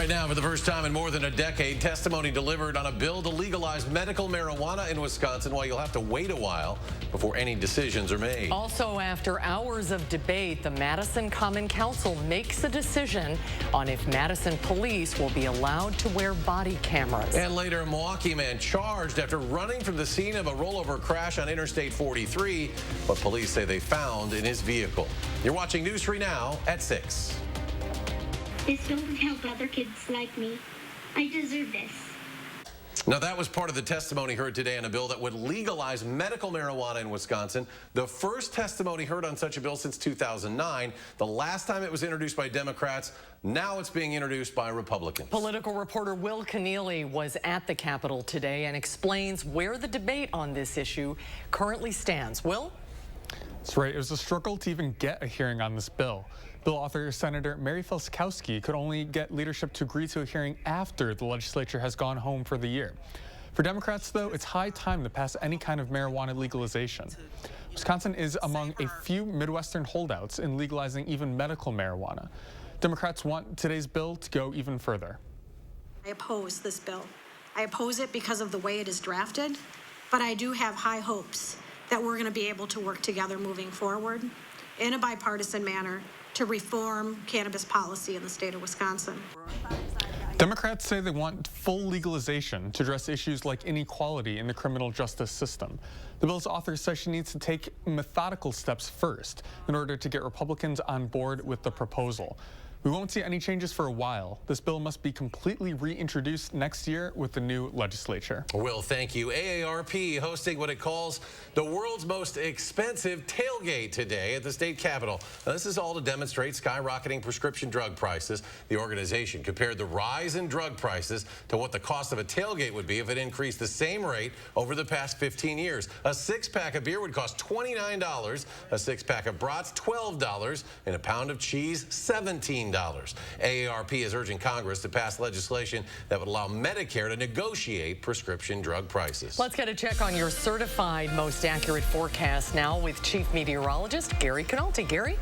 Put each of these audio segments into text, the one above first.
Right now, for the first time in more than a decade, testimony delivered on a bill to legalize medical marijuana in Wisconsin, while you'll have to wait a while before any decisions are made. Also, after hours of debate, the Madison Common Council makes a decision on if Madison police will be allowed to wear body cameras. And later, a Milwaukee man charged after running from the scene of a rollover crash on Interstate 43, what police say they found in his vehicle. You're watching News 3 Now at 6. This don't help other kids like me. I deserve this. Now, that was part of the testimony heard today on a bill that would legalize medical marijuana in Wisconsin. The first testimony heard on such a bill since 2009. The last time it was introduced by Democrats. Now it's being introduced by Republicans. Political reporter Will Keneally was at the Capitol today and explains where the debate on this issue currently stands. Will? That's right. It was a struggle to even get a hearing on this bill. Bill author Senator Mary Felskowski could only get leadership to agree to a hearing after the legislature has gone home for the year. For Democrats, though, it's high time to pass any kind of marijuana legalization. Wisconsin is among a few Midwestern holdouts in legalizing even medical marijuana. Democrats want today's bill to go even further. I oppose this bill. I oppose it because of the way it is drafted, but I do have high hopes that we're going to be able to work together moving forward in a bipartisan manner to reform cannabis policy in the state of Wisconsin. Democrats say they want full legalization to address issues like inequality in the criminal justice system. The bill's author says she needs to take methodical steps first in order to get Republicans on board with the proposal. We won't see any changes for a while. This bill must be completely reintroduced next year with the new legislature. Will, thank you. AARP hosting what it calls the world's most expensive tailgate today at the state capitol. Now, this is all to demonstrate skyrocketing prescription drug prices. The organization compared the rise in drug prices to what the cost of a tailgate would be if it increased the same rate over the past 15 years. A six-pack of beer would cost $29, a six-pack of brats $12, and a pound of cheese $17. AARP is urging Congress to pass legislation that would allow Medicare to negotiate prescription drug prices. Let's get a check on your certified most accurate forecast now with Chief Meteorologist Gary Canalti. Gary?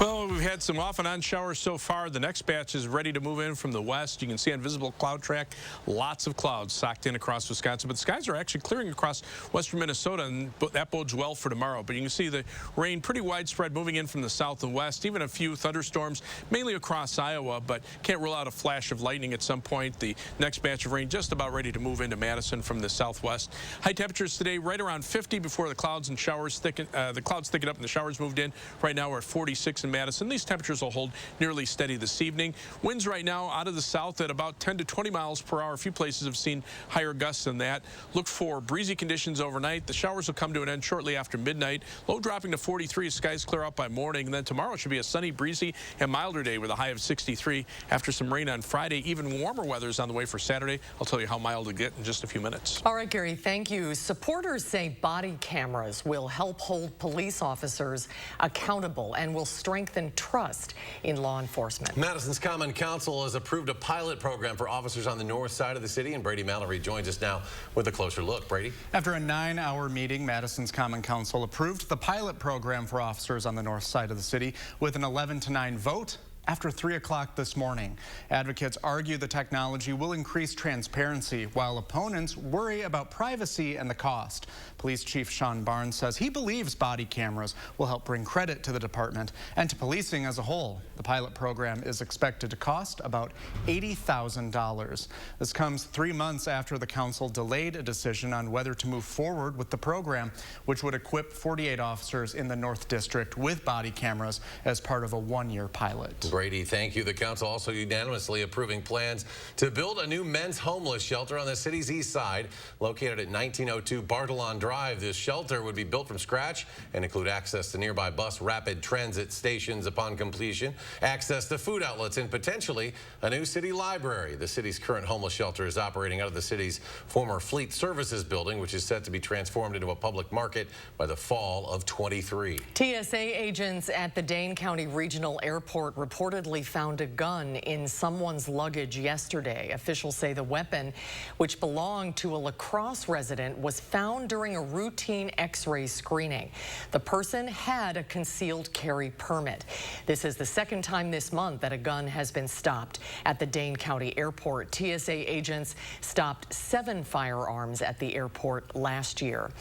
Well, we've had some off and on showers so far. The next batch is ready to move in from the west. You can see on visible cloud track, lots of clouds socked in across Wisconsin, but the skies are actually clearing across western Minnesota, and that bodes well for tomorrow. But you can see the rain pretty widespread moving in from the south and west, even a few thunderstorms, mainly across Iowa, but can't rule out a flash of lightning at some point. The next batch of rain just about ready to move into Madison from the southwest. High temperatures today right around 50 before the clouds and showers thicken. The clouds thicken up and the showers moved in. Right now we're at 46 in Madison. These temperatures will hold nearly steady this evening. Winds right now out of the south at about 10 to 20 miles per hour. A few places have seen higher gusts than that. Look for breezy conditions overnight. The showers will come to an end shortly after midnight. Low dropping to 43 as skies clear out by morning. And then tomorrow should be a sunny, breezy, and milder day with a high of 63 after some rain on Friday. Even warmer weather is on the way for Saturday. I'll tell you how mild it'll get in just a few minutes. All right, Gary, thank you. Supporters say body cameras will help hold police officers accountable and will strengthen trust in law enforcement. Madison's Common Council has approved a pilot program for officers on the north side of the city, and Brady Mallory joins us now with a closer look. Brady? After a 9-hour meeting, Madison's Common Council approved the pilot program for officers on the north side of the city with an 11-9 vote. After 3 o'clock this morning, advocates argue the technology will increase transparency, while opponents worry about privacy and the cost. Police Chief Sean Barnes says he believes body cameras will help bring credit to the department and to policing as a whole. The pilot program is expected to cost about $80,000. This comes 3 months after the council delayed a decision on whether to move forward with the program, which would equip 48 officers in the North District with body cameras as part of a 1-year pilot. Brady, thank you. The council also unanimously approving plans to build a new men's homeless shelter on the city's east side, located at 1902 Bartolon Drive. This shelter would be built from scratch and include access to nearby bus rapid transit stations upon completion, access to food outlets, and potentially a new city library. The city's current homeless shelter is operating out of the city's former Fleet Services building, which is set to be transformed into a public market by the fall of '23. TSA agents at the Dane County Regional Airport reported reportedly found a gun in someone's luggage yesterday. Officials say the weapon, which belonged to a La Crosse resident, was found during a routine X-ray screening. The person had a concealed carry permit. This is the second time this month that a gun has been stopped at the Dane County Airport. TSA agents stopped 7 firearms at the airport last year.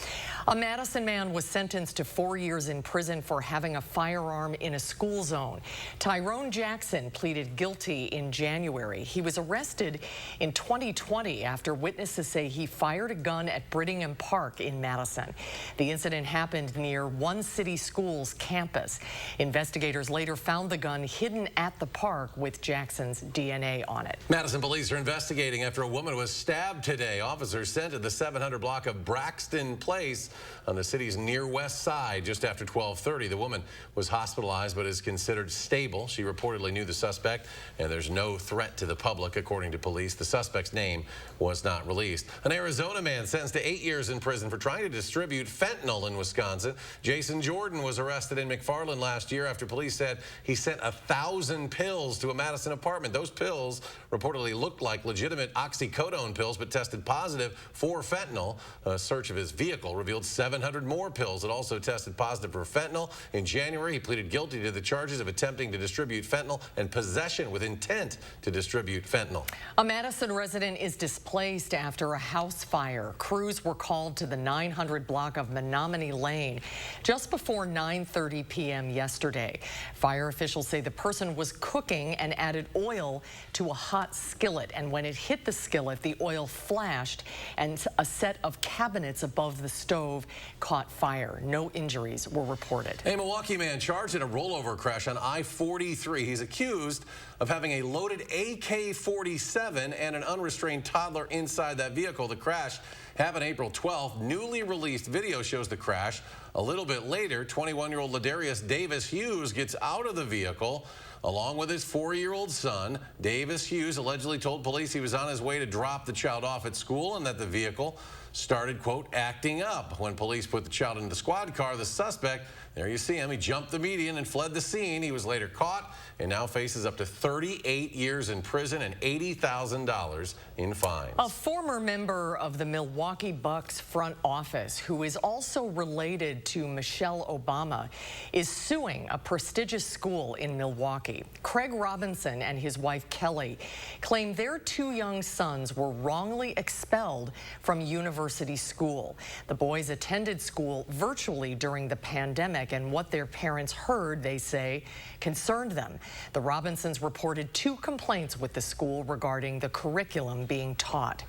A Madison man was sentenced to 4 years in prison for having a firearm in a school zone. Tyrone Jackson pleaded guilty in January. He was arrested in 2020 after witnesses say he fired a gun at Brittingham Park in Madison. The incident happened near one city school's campus. Investigators later found the gun hidden at the park with Jackson's DNA on it. Madison police are investigating after a woman was stabbed today. Officers sent to the 700 block of Braxton Place on the city's near west side just after 12:30. The woman was hospitalized but is considered stable. She reportedly knew the suspect, and there's no threat to the public, according to police. The suspect's name was not released. An Arizona man sentenced to 8 years in prison for trying to distribute fentanyl in Wisconsin. Jason Jordan was arrested in McFarland last year after police said he sent 1,000 pills to a Madison apartment. Those pills reportedly looked like legitimate oxycodone pills but tested positive for fentanyl. A search of his vehicle revealed 700 more pills that also tested positive for fentanyl. In January, he pleaded guilty to the charges of attempting to distribute fentanyl and possession with intent to distribute fentanyl. A Madison resident is displaced after a house fire. Crews were called to the 900 block of Menominee Lane just before 9:30 p.m. yesterday. Fire officials say the person was cooking and added oil to a hot skillet, and when it hit the skillet, the oil flashed and a set of cabinets above the stove caught fire. No injuries were reported. A Milwaukee man charged in a rollover crash on I-43. He's accused of having a loaded AK-47 and an unrestrained toddler inside that vehicle. The crash happened April 12th. Newly released video shows the crash. A little bit later, 21-year-old Ladarius Davis Hughes gets out of the vehicle along with his 4-year-old son. Davis Hughes allegedly told police he was on his way to drop the child off at school and that the vehicle started, quote, acting up. When police put the child in the squad car, the suspect, there you see him, he jumped the median and fled the scene. He was later caught and now faces up to 38 years in prison and $80,000 in fines. A former member of the Milwaukee Bucks front office, who is also related to Michelle Obama, is suing a prestigious school in Milwaukee. Craig Robinson and his wife Kelly claim their 2 young sons were wrongly expelled from university school. The boys attended school virtually during the pandemic, and what their parents heard, they say, concerned them. The Robinsons reported 2 complaints with the school regarding the curriculum being taught.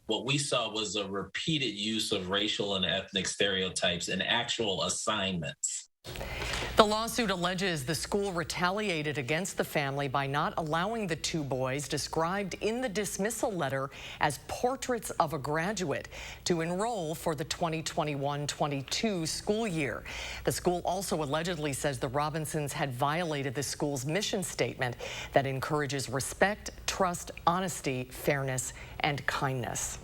What we saw was a repeated use of racial and ethnic stereotypes in actual assignments. The lawsuit alleges the school retaliated against the family by not allowing the 2 boys, described in the dismissal letter as portraits of a graduate, to enroll for the 2021-22 school year. The school also allegedly says the Robinsons had violated the school's mission statement that encourages respect, trust, honesty, fairness, and kindness.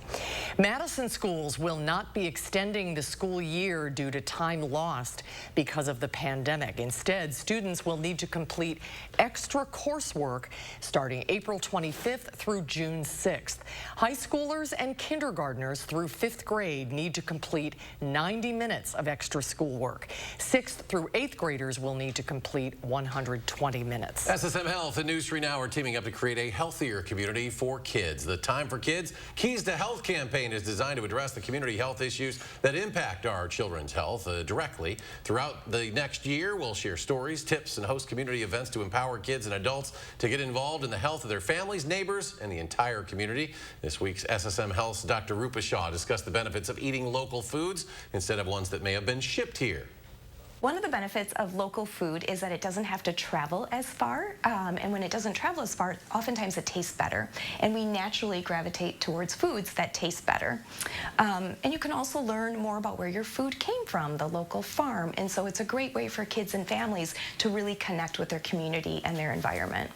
Madison schools will not be extending the school year due to time lost because of the pandemic. Instead, students will need to complete extra coursework starting April 25th through June 6th. High schoolers and kindergartners through 5th grade need to complete 90 minutes of extra schoolwork. 6th through 8th graders will need to complete 120 minutes. SSM Health and News 3 Now are teaming up to create a healthier community for kids. The Time for Kids Keys to Health campaign is designed to address the community health issues that impact our children's health directly. Throughout the next year, we'll share stories, tips, and host community events to empower kids and adults to get involved in the health of their families, neighbors, and the entire community. This week's SSM Health's Dr. Rupa Shaw discussed the benefits of eating local foods instead of ones that may have been shipped here. One of the benefits of local food is that it doesn't have to travel as far, and when it doesn't travel as far, oftentimes it tastes better, and we naturally gravitate towards foods that taste better. And you can also learn more about where your food came from, the local farm, and so it's a great way for kids and families to really connect with their community and their environment.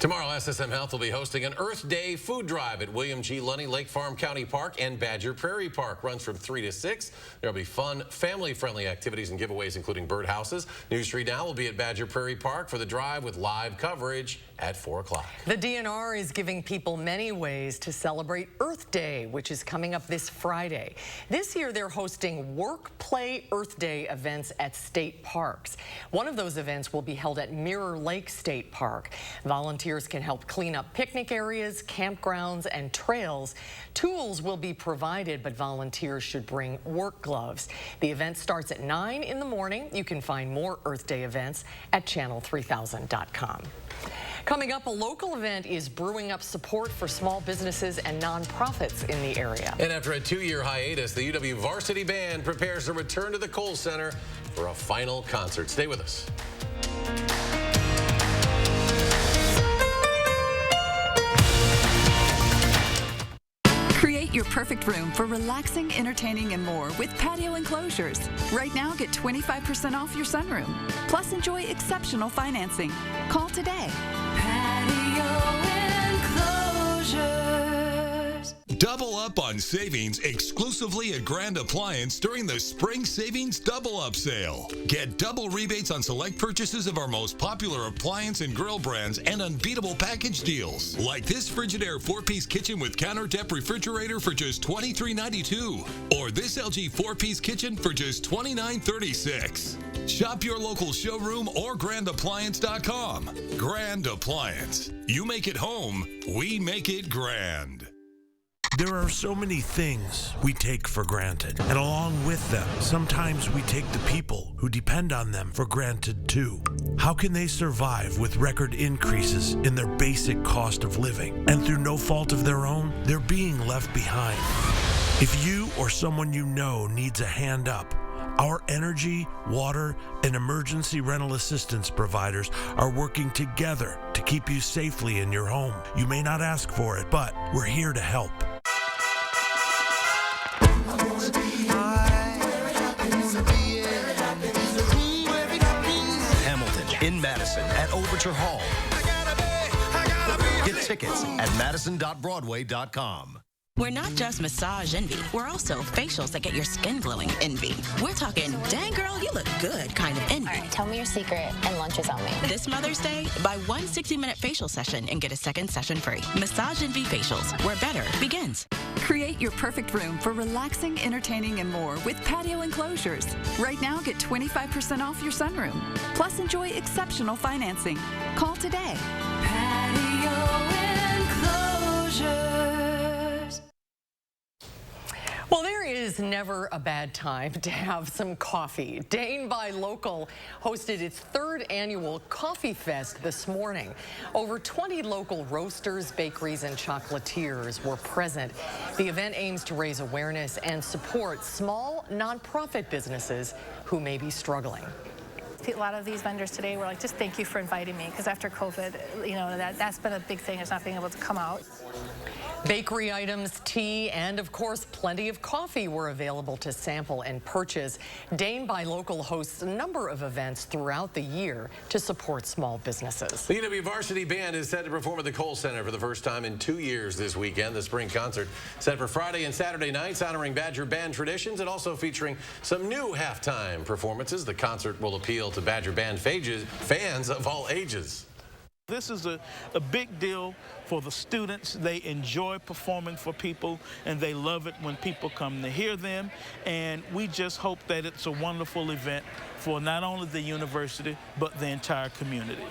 Tomorrow, SSM Health will be hosting an Earth Day food drive at William G. Lunny Lake Farm County Park and Badger Prairie Park. Runs from 3 to 6. There'll be fun, family-friendly activities and giveaways, including birdhouses. News 3 Now will be at Badger Prairie Park for the drive with live coverage at 4 o'clock. The DNR is giving people many ways to celebrate Earth Day, which is coming up this Friday. This year, they're hosting Work Play Earth Day events at state parks. One of those events will be held at Mirror Lake State Park. Volunteers can help clean up picnic areas, campgrounds, and trails. Tools will be provided, but volunteers should bring work gloves. The event starts at 9 in the morning. You can find more Earth Day events at channel3000.com. Coming up, a local event is brewing up support for small businesses and nonprofits in the area. And after a 2-year hiatus, the UW Varsity Band prepares to return to the Kohl Center for a final concert. Stay with us. Create your perfect room for relaxing, entertaining, and more with patio enclosures. Right now, get 25% off your sunroom. Plus, enjoy exceptional financing. Call today. Patio enclosures. Double up on savings exclusively at Grand Appliance during the Spring Savings Double Up Sale. Get double rebates on select purchases of our most popular appliance and grill brands and unbeatable package deals. Like this Frigidaire 4-piece kitchen with counter depth refrigerator for just $23.92. Or this LG 4-piece kitchen for just $29.36. Shop your local showroom or grandappliance.com. Grand Appliance. You make it home, we make it grand. There are so many things we take for granted, and along with them, sometimes we take the people who depend on them for granted too. How can they survive with record increases in their basic cost of living? And through no fault of their own, they're being left behind. If you or someone you know needs a hand up, our energy, water, and emergency rental assistance providers are working together to keep you safely in your home. You may not ask for it, but we're here to help. Hamilton in Madison at Overture Hall. Get tickets at madison.broadway.com. We're not just massage envy. We're also facials that get your skin glowing envy. We're talking, dang girl, you look good kind of envy. All right, tell me your secret and lunch is on me. This Mother's Day, buy one 60-minute facial session and get a second session free. Massage Envy Facials, where better begins. Create your perfect room for relaxing, entertaining, and more with patio enclosures. Right now, get 25% off your sunroom. Plus, enjoy exceptional financing. Call today. Patio enclosures. Well, there is never a bad time to have some coffee. Dane by Local hosted its 3rd annual Coffee Fest this morning. Over 20 local roasters, bakeries, and chocolatiers were present. The event aims to raise awareness and support small nonprofit businesses who may be struggling. A lot of these vendors today were like, just thank you for inviting me, because after COVID, you know, that's been a big thing, is not being able to come out. Bakery items, tea, and of course, plenty of coffee were available to sample and purchase. Dane by Local hosts a number of events throughout the year to support small businesses. The UW Varsity Band is set to perform at the Kohl Center for the first time in 2 years this weekend. The spring concert set for Friday and Saturday nights, honoring Badger Band traditions and also featuring some new halftime performances. The concert will appeal to Badger Band fans of all ages. This is a big deal for the students. They enjoy performing for people, and they love it when people come to hear them. And we just hope that it's a wonderful event for not only the university, but the entire community.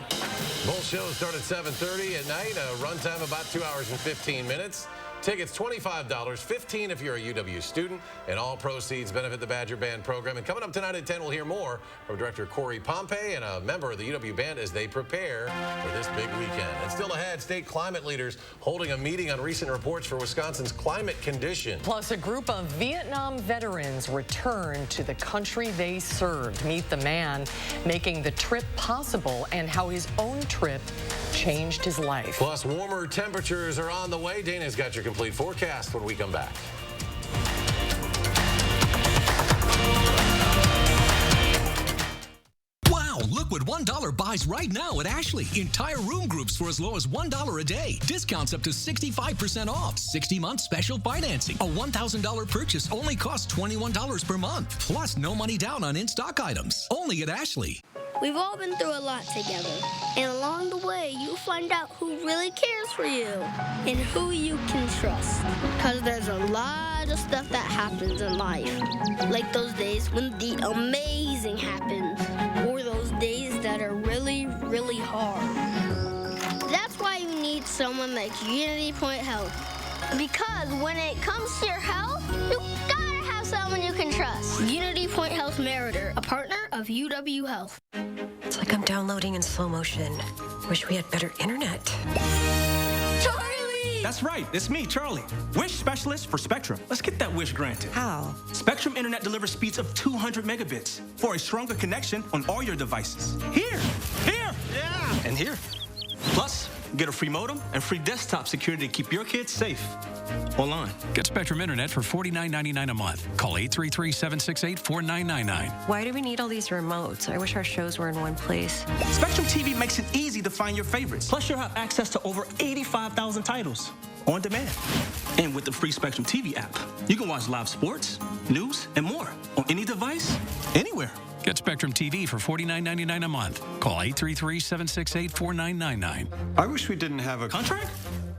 Both shows start at 7:30 at night, a runtime about 2 hours and 15 minutes. Tickets $25, $15 if you're a UW student, and all proceeds benefit the Badger Band program. And coming up tonight at 10, we'll hear more from Director Corey Pompey and a member of the UW Band as they prepare for this big weekend. And still ahead, state climate leaders holding a meeting on recent reports for Wisconsin's climate condition. Plus, a group of Vietnam veterans return to the country they served. Meet the man making the trip possible and how his own trip changed his life. Plus, warmer temperatures are on the way. Dana's got your complete forecast when we come back. Wow, look look what $1 buys right now at Ashley. Entire room groups for as low as $1 a day. Discounts up to 65% off. 60-month special financing. A $1,000 purchase only costs $21 per month. Plus, no money down on in-stock items. Only at Ashley. We've all been through a lot together, and along the way, you find out who really cares for you and who you can trust. Because there's a lot of stuff that happens in life, like those days when the amazing happens, or those days that are really, really hard. That's why you need someone like Unity Point Health. Because when it comes to your health, you gotta have someone you can trust. Unity Point Health Meritor, a partner of UW Health. It's like I'm downloading in slow motion. Wish we had better internet. Charlie! That's right, it's me, Charlie, WISC specialist for Spectrum. Let's get that wish granted. How? Spectrum Internet delivers speeds of 200 megabits for a stronger connection on all your devices. Here, yeah, and here. Plus, get a free modem and free desktop security to keep your kids safe online. Get Spectrum Internet for $49.99 a month. Call 833-768-4999. Why do we need all these remotes? I wish our shows were in one place. Spectrum TV makes it easy to find your favorites. Plus, you'll have access to over 85,000 titles on demand. And with the free Spectrum TV app, you can watch live sports, news, and more on any device, anywhere. Get Spectrum TV for $49.99 a month. Call 833-768-4999. I wish we didn't have a contract.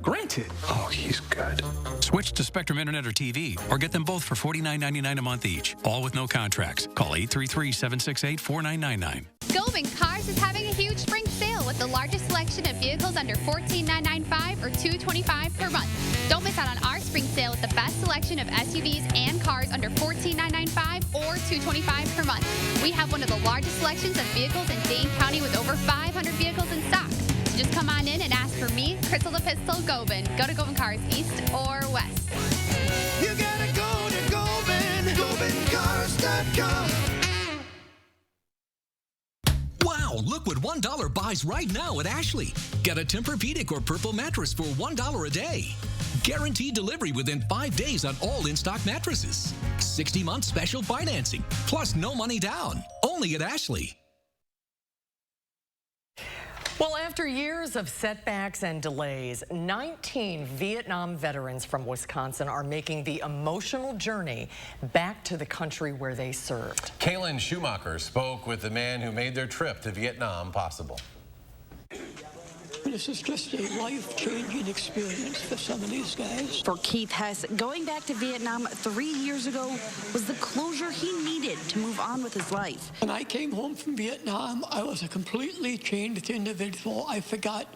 Granted. Oh, he's good. Switch to Spectrum Internet or TV, or get them both for $49.99 a month each, all with no contracts. Call 833-768-4999. Govan Cars is having a huge spring sale with the largest selection of vehicles under $14,995 or $225 per month. Don't miss out on our spring sale with the best selection of SUVs and cars under $14,995 or $225 per month. We have one of the largest selections of vehicles in Dane County with over 500 vehicles in stock. So just come on in and ask for me, Crystal the Pistol Govan. Go to Govan Cars East or West. You gotta go to Govan, GovanCars.com. Wow, look what $1 buys right now at Ashley. Get a Tempur-Pedic or Purple mattress for $1 a day. Guaranteed delivery within 5 days on all in-stock mattresses. 60-month special financing, plus no money down. Only at Ashley. Well, after years of setbacks and delays, 19 Vietnam veterans from Wisconsin are making the emotional journey back to the country where they served. Kaylin Schumacher spoke with the man who made their trip to Vietnam possible. This is just a life-changing experience for some of these guys. For Keith Hess, going back to Vietnam 3 years ago was the closure he needed to move on with his life. When I came home from Vietnam, I was a completely changed individual. I forgot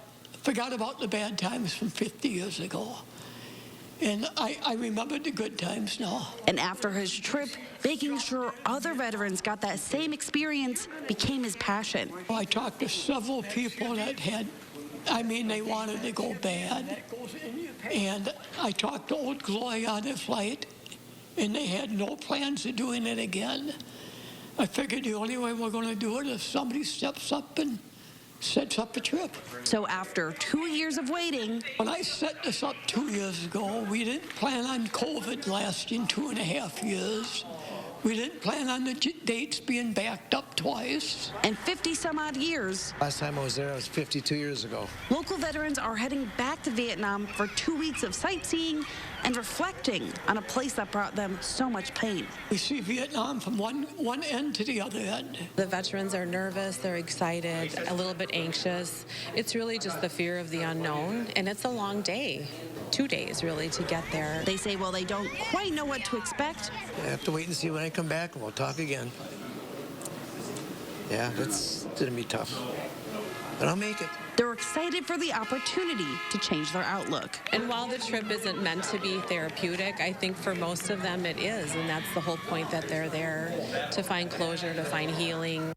about the bad times from 50 years ago. And I remember the good times now. And after his trip, making sure other veterans got that same experience became his passion. I talked to several people that had, they wanted to go bad. And I talked to old Gloria on the flight, and they had no plans of doing it again. I figured the only way we're going to do it is somebody steps up and sets up a trip. So after 2 years of waiting... When I set this up 2 years ago, we didn't plan on COVID lasting 2.5 years. We didn't plan on the dates being backed up twice. And 50 some odd years. Last time I was there, it was 52 years ago. Local veterans are heading back to Vietnam for 2 weeks of sightseeing and reflecting on a place that brought them so much pain. We see Vietnam from one end to the other end. The veterans are nervous, they're excited, a little bit anxious. It's really just the fear of the unknown, and it's a long day. 2 days, really, to get there. They say while they don't quite know what to expect, I have to wait and see when I come back, and we'll talk again. Yeah, it's going to be tough, but I'll make it. They're excited for the opportunity to change their outlook. And while the trip isn't meant to be therapeutic, I think for most of them it is, and that's the whole point, that they're there to find closure, to find healing.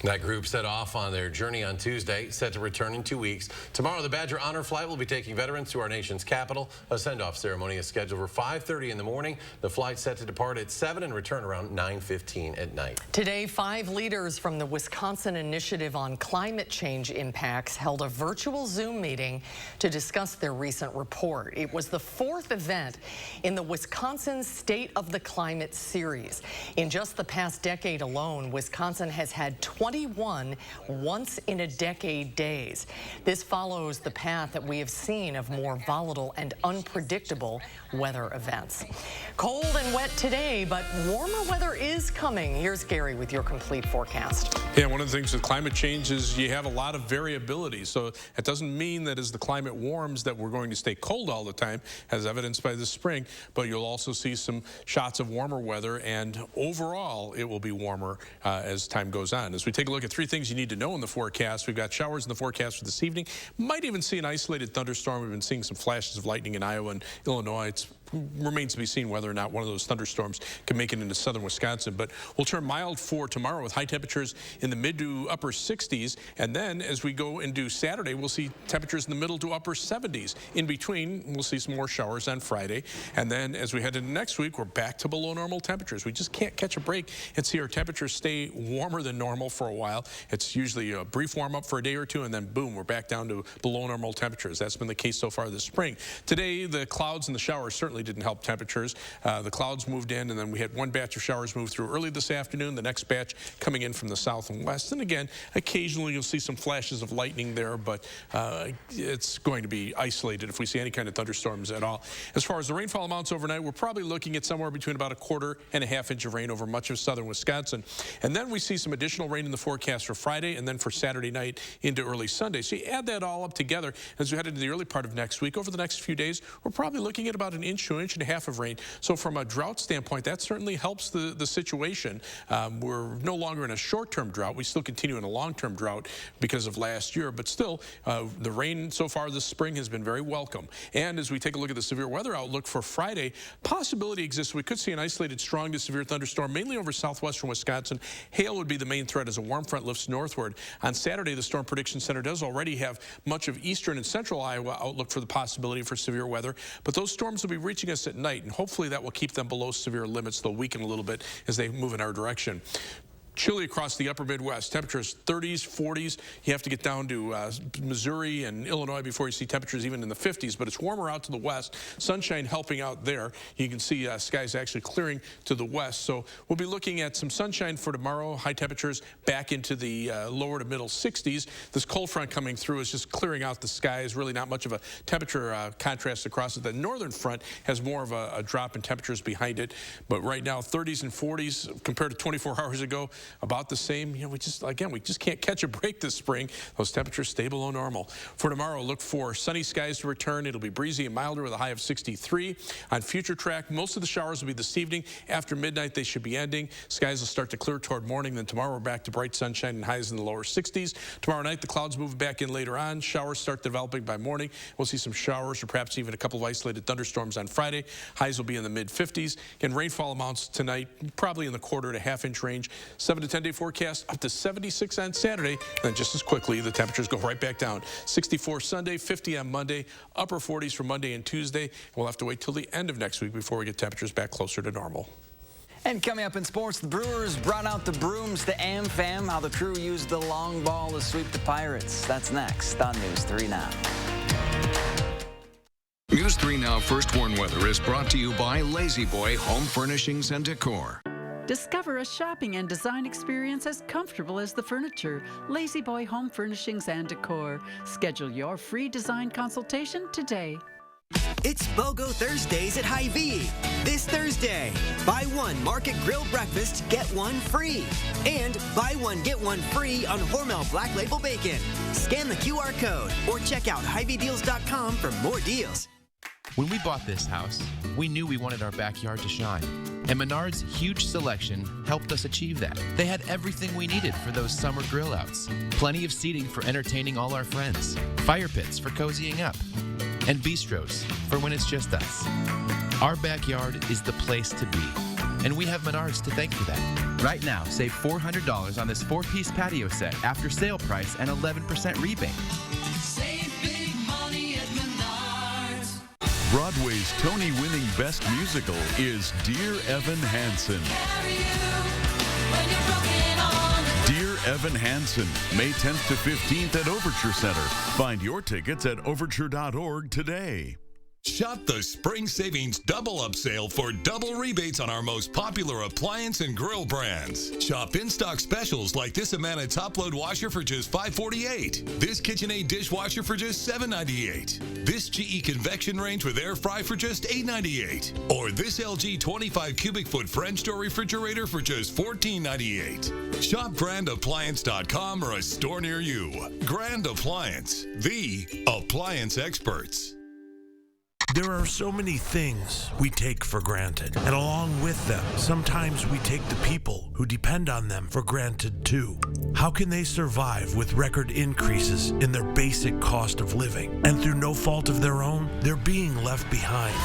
That group set off on their journey on Tuesday, set to return in 2 weeks. Tomorrow, the Badger Honor Flight will be taking veterans to our nation's capital. A send-off ceremony is scheduled for 5:30 in the morning. The flight set to depart at 7 and return around 9:15 at night. Today, 5 leaders from the Wisconsin Initiative on Climate Change Impacts held a virtual Zoom meeting to discuss their recent report. It was the 4th event in the Wisconsin State of the Climate series. In just the past decade alone, Wisconsin has had 20 21 once-in-a-decade days. This follows the path that we have seen of more volatile and unpredictable weather events. Cold and wet today, but warmer weather is coming. Here's Gary with your complete forecast. Yeah, one of the things with climate change is you have a lot of variability. So it doesn't mean that as the climate warms that we're going to stay cold all the time, as evidenced by this spring, but you'll also see some shots of warmer weather, and overall it will be warmer as time goes on. As we take a look at three things you need to know in the forecast, we've got showers in the forecast for this evening. Might even see an isolated thunderstorm. We've been seeing some flashes of lightning in Iowa and Illinois. It remains to be seen whether or not one of those thunderstorms can make it into southern Wisconsin. But we'll turn mild for tomorrow with high temperatures in the mid to upper 60s. And then as we go into Saturday, we'll see temperatures in the middle to upper 70s. In between, we'll see some more showers on Friday. And then as we head into next week, we're back to below normal temperatures. We just can't catch a break and see our temperatures stay warmer than normal for a while. It's usually a brief warm up for a day or two, and then boom, we're back down to below normal temperatures. That's been the case so far this spring. Today, the clouds and the showers certainly didn't help temperatures. The clouds moved in, and then we had one batch of showers move through early this afternoon, the next batch coming in from the south and west. And again, occasionally you'll see some flashes of lightning there, but it's going to be isolated if we see any kind of thunderstorms at all. As far as the rainfall amounts overnight, we're probably looking at somewhere between about 1/4 and 1/2 inch of rain over much of southern Wisconsin. And then we see some additional rain in the forecast for Friday and then for Saturday night into early Sunday. So you add that all up together as we head into the early part of next week. Over the next few days, we're probably looking at about 1 inch to 1.5 inches of rain. So from a drought standpoint, that certainly helps the situation. We're no longer in a short-term drought. We still continue in a long-term drought because of last year, but still the rain so far this spring has been very welcome. And as we take a look at the severe weather outlook for Friday, possibility exists. We could see an isolated strong to severe thunderstorm mainly over southwestern Wisconsin. Hail would be the main threat as a warm front lifts northward. On Saturday, the Storm Prediction Center does already have much of eastern and central Iowa outlook for the possibility for severe weather, but those storms will be reaching us at night, and hopefully that will keep them below severe limits. They'll weaken a little bit as they move in our direction. Chilly across the upper Midwest. Temperatures 30s, 40s. You have to get down to Missouri and Illinois before you see temperatures even in the 50s, but it's warmer out to the west. Sunshine helping out there. You can see skies actually clearing to the west. So we'll be looking at some sunshine for tomorrow. High temperatures back into the lower to middle 60s. This cold front coming through is just clearing out the skies. Really not much of a temperature contrast across it. The northern front has more of a drop in temperatures behind it, but right now 30s and 40s compared to 24 hours ago. About the same. You know, we just can't catch a break this spring. Those temperatures stay below normal. For tomorrow, look for sunny skies to return. It'll be breezy and milder with a high of 63. On future track, most of the showers will be this evening. After midnight, they should be ending. Skies will start to clear toward morning. Then tomorrow, we're back to bright sunshine and highs in the lower 60s. Tomorrow night, the clouds move back in later on. Showers start developing by morning. We'll see some showers or perhaps even a couple of isolated thunderstorms on Friday. Highs will be in the mid-50s. Again, rainfall amounts tonight, probably in the 1/4 to 1/2 inch range. 7 to 10 day forecast up to 76 on Saturday. Then just as quickly, the temperatures go right back down. 64 Sunday, 50 on Monday, upper 40s for Monday and Tuesday. We'll have to wait till the end of next week before we get temperatures back closer to normal. And coming up in sports, the Brewers brought out the brooms to AmFam, how the crew used the long ball to sweep the Pirates. That's next on News 3 Now. News 3 Now First Warn Weather is brought to you by Lazy Boy Home Furnishings and Decor. Discover a shopping and design experience as comfortable as the furniture. Lazy Boy Home Furnishings and Decor. Schedule your free design consultation today. It's BOGO Thursdays at Hy-Vee. This Thursday, buy one Market Grill breakfast, get one free. And buy one, get one free on Hormel Black Label Bacon. Scan the QR code or check out HyVeeDeals.com for more deals. When we bought this house, we knew we wanted our backyard to shine. And Menard's huge selection helped us achieve that. They had everything we needed for those summer grill outs. Plenty of seating for entertaining all our friends. Fire pits for cozying up. And bistros for when it's just us. Our backyard is the place to be. And we have Menards to thank for that. Right now, save $400 on this 4-piece patio set after sale price and 11% rebate. Save big money at Menards. Broadway's Tony-winning Best Musical is Dear Evan Hansen. Dear Evan Hansen, May 10th to 15th at Overture Center. Find your tickets at overture.org today. Shop the Spring Savings Double Up Sale for double rebates on our most popular appliance and grill brands. Shop in-stock specials like this Amana top-load washer for just $5.48. This KitchenAid dishwasher for just $7.98. This GE convection range with air fry for just $8.98. Or this LG 25 cubic foot French door refrigerator for just $14.98. Shop GrandAppliance.com or a store near you. Grand Appliance, the appliance experts. There are so many things we take for granted, and along with them, sometimes we take the people who depend on them for granted too. How can they survive with record increases in their basic cost of living? And through no fault of their own, they're being left behind.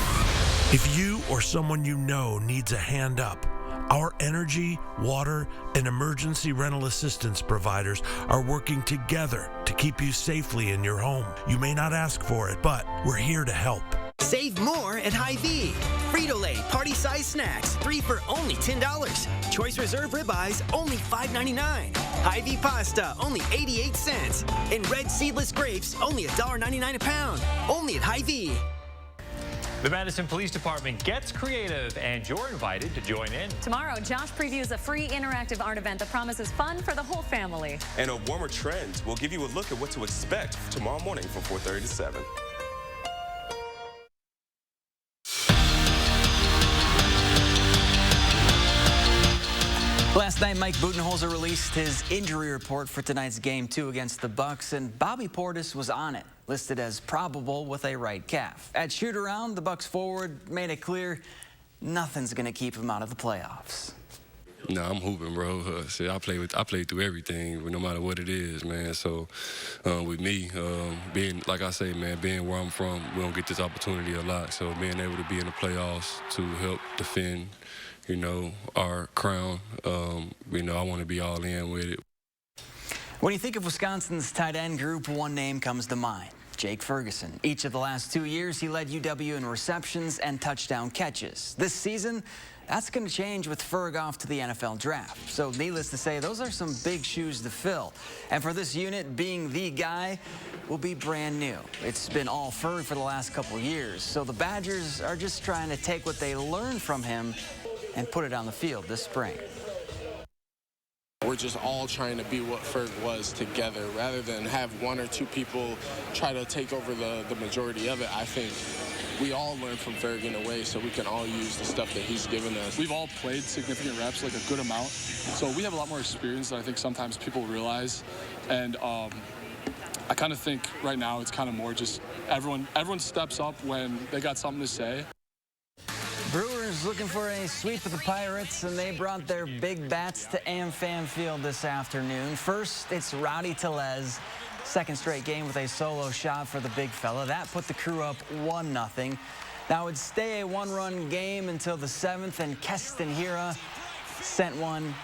If you or someone you know needs a hand up, our energy, water, and emergency rental assistance providers are working together to keep you safely in your home. You may not ask for it, but we're here to help. Save more at Hy-Vee. Frito-Lay party-size snacks, 3 for only $10. Choice Reserve ribeyes, only $5.99. Hy-Vee pasta, only 88 cents. And red seedless grapes, only $1.99 a pound. Only at Hy-Vee. The Madison Police Department gets creative, and you're invited to join in. Tomorrow, Josh previews a free interactive art event that promises fun for the whole family. And a warmer trend will give you a look at what to expect tomorrow morning from 4:30 to 7. Last night, Mike Budenholzer released his injury report for tonight's Game 2 against the Bucks, and Bobby Portis was on it, listed as probable with a right calf. At shoot-around, the Bucks forward made it clear nothing's going to keep him out of the playoffs. No, I'm hooping, bro. I play through everything, no matter what it is, man. So with me, being, like I say, man, being where I'm from, we don't get this opportunity a lot. So being able to be in the playoffs to help defend, you know, our crown, you know, I want to be all in with it. When you think of Wisconsin's tight end group, one name comes to mind: Jake Ferguson. Each of the last 2 years, he led UW in receptions and touchdown catches. This season, that's going to change with Ferg off to the NFL draft. So needless to say, those are some big shoes to fill. And for this unit, being the guy will be brand new. It's been all Ferg for the last couple years. So the Badgers are just trying to take what they learned from him and put it on the field this spring. We're just all trying to be what Ferg was together, rather than have one or two people try to take over the majority of it. I think we all learn from Ferg in a way, so we can all use the stuff that he's given us. We've all played significant reps, like a good amount, so we have a lot more experience than I think sometimes people realize. And I kind of think right now it's kind of more just everyone steps up when they got something to say. Brewers looking for a sweep of the Pirates, and they brought their big bats to AmFam Field this afternoon. First, it's Rowdy Tellez. Second straight game with a solo shot for the big fella. That put the Crew up 1-0. Now, it would stay a one-run game until the 7th, and Keston Hira sent one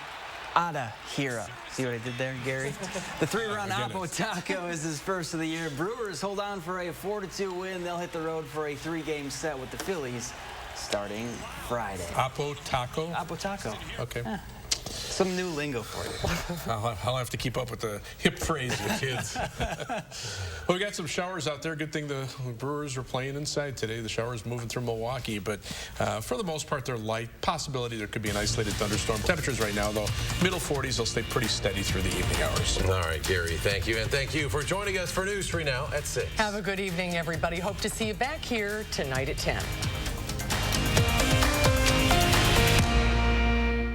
out of Hira. See what I did there, Gary? The 3-run Oppo Taco is his first of the year. Brewers hold on for a 4-2 win. They'll hit the road for a 3-game set with the Phillies starting Friday. Oppo Taco? Oppo Taco. Okay. Yeah. Some new lingo for you. I'll have to keep up with the hip phrase with kids. Well, we got some showers out there. Good thing the Brewers are playing inside today. The showers moving through Milwaukee, but for the most part, they're light. Possibility there could be an isolated thunderstorm. Temperatures right now, though, middle 40s. They'll stay pretty steady through the evening hours. All right, Gary, thank you. And thank you for joining us for News 3 Now at 6. Have a good evening, everybody. Hope to see you back here tonight at 10.